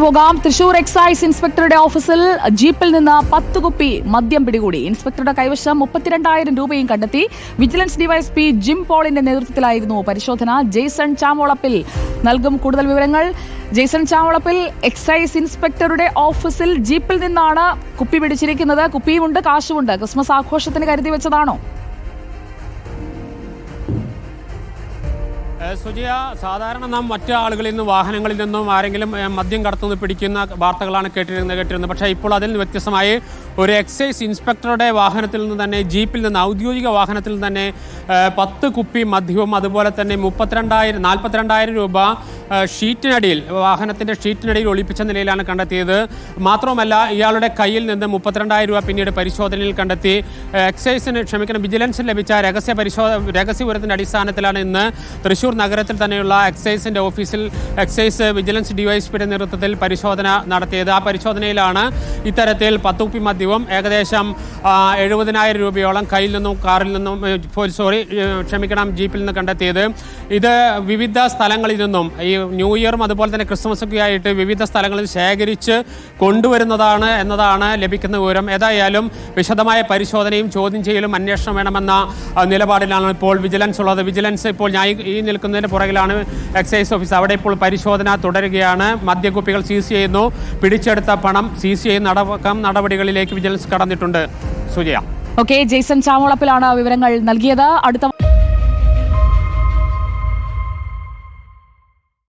പോകാം. തൃശൂർ എക്സൈസ് ഇൻസ്പെക്ടറുടെ ഓഫീസിൽ ജീപ്പിൽ നിന്ന് 10 കുപ്പി മദ്യം പിടികൂടി. ഇൻസ്പെക്ടറുടെ കൈവശം 32,000 രൂപയും കണ്ടെത്തി. വിജിലൻസ് ഡിവൈഎസ്പി ജിം പോളിന്റെ നേതൃത്വത്തിലായിരുന്നു പരിശോധന. ജെയ്സൺ ചാമോളപ്പിൽ നൽകും കൂടുതൽ വിവരങ്ങൾ. ജെയ്സൺ ചാമോളപ്പിൽ, എക്സൈസ് ഇൻസ്പെക്ടറുടെ ഓഫീസിൽ ജീപ്പിൽ നിന്നാണ് കുപ്പി പിടിച്ചിരിക്കുന്നത്. കുപ്പിയുമുണ്ട്, കാശുമുണ്ട്. ക്രിസ്മസ് ആഘോഷത്തിന് കരുതി വെച്ചതാണോ? സുജയ, സാധാരണ നാം മറ്റു ആളുകളിൽ നിന്നും വാഹനങ്ങളിൽ നിന്നും ആരെങ്കിലും മദ്യം കടത്തുനിന്ന് പിടിക്കുന്ന വാർത്തകളാണ് കേട്ടിരുന്നത്. പക്ഷേ ഇപ്പോൾ അതിൽ നിന്ന് വ്യത്യസ്തമായി ഒരു എക്സൈസ് ഇൻസ്പെക്ടറുടെ വാഹനത്തിൽ നിന്ന് തന്നെ, ജീപ്പിൽ നിന്ന്, ഔദ്യോഗിക വാഹനത്തിൽ നിന്ന് തന്നെ 10 കുപ്പി മദ്യവും അതുപോലെ തന്നെ 42,000 രൂപ ഷീറ്റിനടിയിൽ, വാഹനത്തിൻ്റെ ഷീറ്റിനടിയിൽ ഒളിപ്പിച്ച നിലയിലാണ് കണ്ടെത്തിയത്. മാത്രവുമല്ല, ഇയാളുടെ കയ്യിൽ നിന്ന് 32,000 രൂപ പിന്നീട് പരിശോധനയിൽ കണ്ടെത്തി. വിജിലൻസിന് ലഭിച്ച രഹസ്യവിവരത്തിൻ്റെ അടിസ്ഥാനത്തിലാണ് ഇന്ന് തൃശൂർ നഗരത്തിൽ തന്നെയുള്ള എക്സൈസിൻ്റെ ഓഫീസിൽ എക്സൈസ് വിജിലൻസ് ഡിവൈഎസ്പിയുടെ നേതൃത്വത്തിൽ പരിശോധന നടത്തിയത്. ആ പരിശോധനയിലാണ് ഇത്തരത്തിൽ 10 കുപ്പി മദ്യവും ഏകദേശം 70,000 രൂപയോളം കയ്യിൽ നിന്നും ജീപ്പിൽ നിന്ന് കണ്ടെത്തിയത്. ഇത് വിവിധ സ്ഥലങ്ങളിൽ നിന്നും, ഈ ന്യൂ ഇയറും അതുപോലെ തന്നെ ക്രിസ്മസൊക്കെ ആയിട്ട് വിവിധ സ്ഥലങ്ങളിൽ ശേഖരിച്ച് കൊണ്ടുവരുന്നതാണ് എന്നതാണ് ലഭിക്കുന്ന വിവരം. ഏതായാലും വിശദമായ പരിശോധനയും ചോദ്യം ചെയ്യലും അന്വേഷണം വേണമെന്ന നിലപാടിലാണ് ഇപ്പോൾ വിജിലൻസ് ഉള്ളത്. വിജിലൻസ് ഇപ്പോൾ ഈ നിൽക്കുന്നതിന് പുറകിലാണ് എക്സൈസ് ഓഫീസ്. അവിടെ ഇപ്പോൾ പരിശോധന തുടരുകയാണ്. മദ്യക്കുപ്പികൾ സീസ് ചെയ്യുന്നു. പിടിച്ചെടുത്ത പണം സീസ് ചെയ്യുന്ന നടപടികളിലേക്ക് വിജിലൻസ് കടന്നിട്ടുണ്ട്. സുജയ. ഓക്കെ, ജെയ്സൺ ചാമോളപ്പിലാണ് വിവരങ്ങൾ നൽകിയത്. അടുത്ത